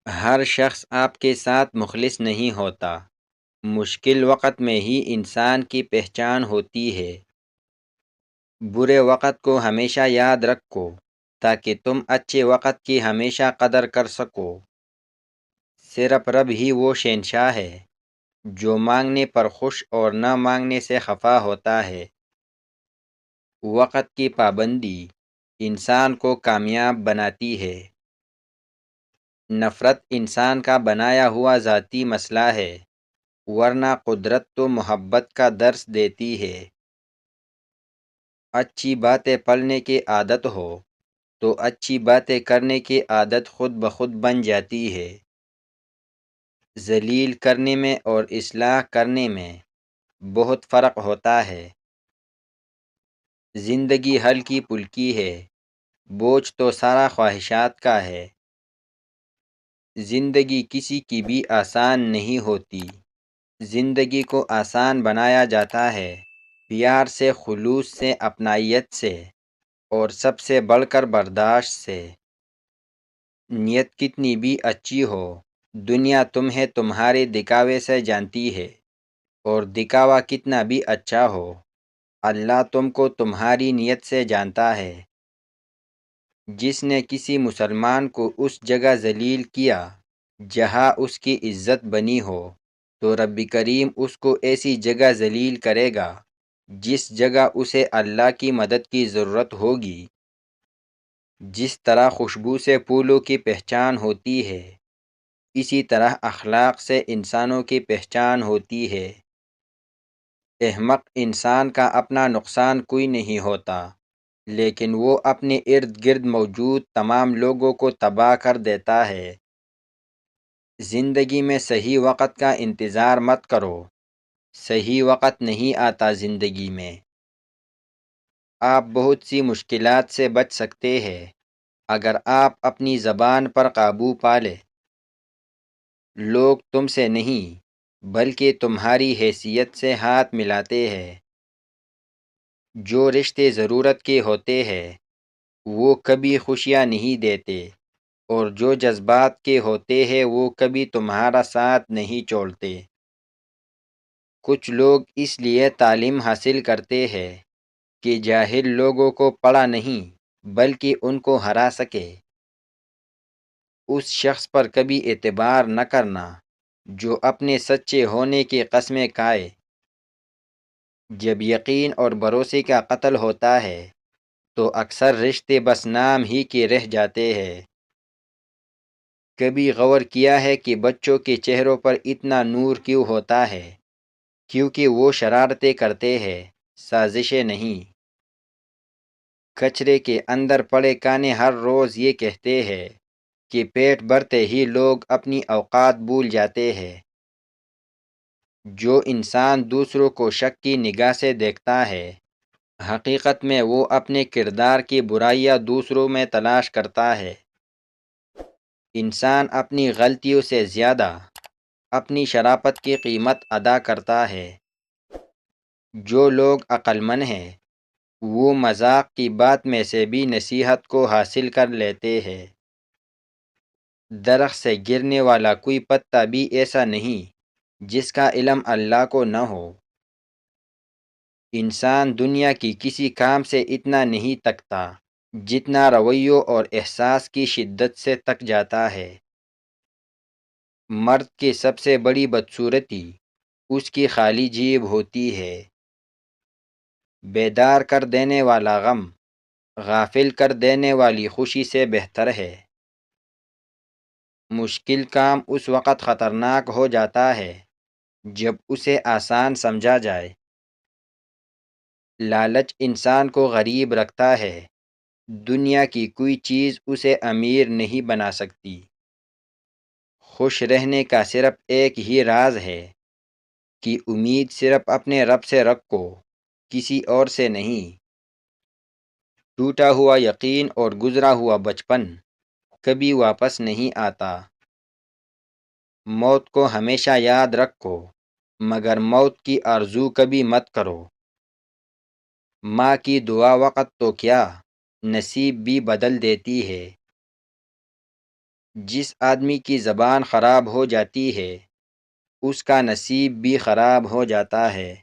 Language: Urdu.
ہر شخص آپ کے ساتھ مخلص نہیں ہوتا۔ مشکل وقت میں ہی انسان کی پہچان ہوتی ہے۔ برے وقت کو ہمیشہ یاد رکھو تاکہ تم اچھے وقت کی ہمیشہ قدر کر سکو۔ صرف رب ہی وہ شہنشاہ ہے جو مانگنے پر خوش اور نہ مانگنے سے خفا ہوتا ہے۔ وقت کی پابندی انسان کو کامیاب بناتی ہے۔ نفرت انسان کا بنایا ہوا ذاتی مسئلہ ہے، ورنہ قدرت تو محبت کا درس دیتی ہے۔ اچھی باتیں پڑھنے کی عادت ہو تو اچھی باتیں کرنے کی عادت خود بخود بن جاتی ہے۔ ذلیل کرنے میں اور اصلاح کرنے میں بہت فرق ہوتا ہے۔ زندگی ہلکی پھلکی ہے، بوجھ تو سارا خواہشات کا ہے۔ زندگی کسی کی بھی آسان نہیں ہوتی۔ زندگی کو آسان بنایا جاتا ہے پیار سے، خلوص سے، اپنائیت سے، اور سب سے بڑھ کر برداشت سے۔ نیت کتنی بھی اچھی ہو، دنیا تمہیں تمہارے دکھاوے سے جانتی ہے، اور دکھاوا کتنا بھی اچھا ہو، اللہ تم کو تمہاری نیت سے جانتا ہے۔ جس نے کسی مسلمان کو اس جگہ ذلیل کیا جہاں اس کی عزت بنی ہو، تو رب کریم اس کو ایسی جگہ ذلیل کرے گا جس جگہ اسے اللہ کی مدد کی ضرورت ہوگی۔ جس طرح خوشبو سے پھولوں کی پہچان ہوتی ہے، اسی طرح اخلاق سے انسانوں کی پہچان ہوتی ہے۔ احمق انسان کا اپنا نقصان کوئی نہیں ہوتا، لیکن وہ اپنے ارد گرد موجود تمام لوگوں کو تباہ کر دیتا ہے۔ زندگی میں صحیح وقت کا انتظار مت کرو، صحیح وقت نہیں آتا زندگی میں۔ آپ بہت سی مشکلات سے بچ سکتے ہیں اگر آپ اپنی زبان پر قابو پا لیں۔ لوگ تم سے نہیں بلکہ تمہاری حیثیت سے ہاتھ ملاتے ہیں۔ جو رشتے ضرورت کے ہوتے ہیں وہ کبھی خوشیاں نہیں دیتے، اور جو جذبات کے ہوتے ہیں وہ کبھی تمہارا ساتھ نہیں چھوڑتے۔ کچھ لوگ اس لیے تعلیم حاصل کرتے ہیں کہ جاہل لوگوں کو پڑھا نہیں بلکہ ان کو ہرا سکے۔ اس شخص پر کبھی اعتبار نہ کرنا جو اپنے سچے ہونے کی قسمیں کھائے۔ جب یقین اور بھروسے کا قتل ہوتا ہے تو اکثر رشتے بس نام ہی کے رہ جاتے ہیں۔ کبھی غور کیا ہے کہ بچوں کے چہروں پر اتنا نور کیوں ہوتا ہے؟ کیونکہ وہ شرارتیں کرتے ہیں، سازشیں نہیں۔ کچرے کے اندر پڑے کانے ہر روز یہ کہتے ہیں کہ پیٹ بھرتے ہی لوگ اپنی اوقات بھول جاتے ہیں۔ جو انسان دوسروں کو شک کی نگاہ سے دیکھتا ہے، حقیقت میں وہ اپنے کردار کی برائیاں دوسروں میں تلاش کرتا ہے۔ انسان اپنی غلطیوں سے زیادہ اپنی شرافت کی قیمت ادا کرتا ہے۔ جو لوگ عقل مند ہیں وہ مذاق کی بات میں سے بھی نصیحت کو حاصل کر لیتے ہیں۔ درخت سے گرنے والا کوئی پتا بھی ایسا نہیں جس کا علم اللہ کو نہ ہو۔ انسان دنیا کی کسی کام سے اتنا نہیں تکتا جتنا رویوں اور احساس کی شدت سے تک جاتا ہے۔ مرد کی سب سے بڑی بدصورتی اس کی خالی جیب ہوتی ہے۔ بیدار کر دینے والا غم غافل کر دینے والی خوشی سے بہتر ہے۔ مشکل کام اس وقت خطرناک ہو جاتا ہے جب اسے آسان سمجھا جائے۔ لالچ انسان کو غریب رکھتا ہے، دنیا کی کوئی چیز اسے امیر نہیں بنا سکتی۔ خوش رہنے کا صرف ایک ہی راز ہے کہ امید صرف اپنے رب سے رکھو، کسی اور سے نہیں۔ ٹوٹا ہوا یقین اور گزرا ہوا بچپن کبھی واپس نہیں آتا۔ موت کو ہمیشہ یاد رکھو مگر موت کی آرزو کبھی مت کرو۔ ماں کی دعا وقت تو کیا نصیب بھی بدل دیتی ہے۔ جس آدمی کی زبان خراب ہو جاتی ہے اس کا نصیب بھی خراب ہو جاتا ہے۔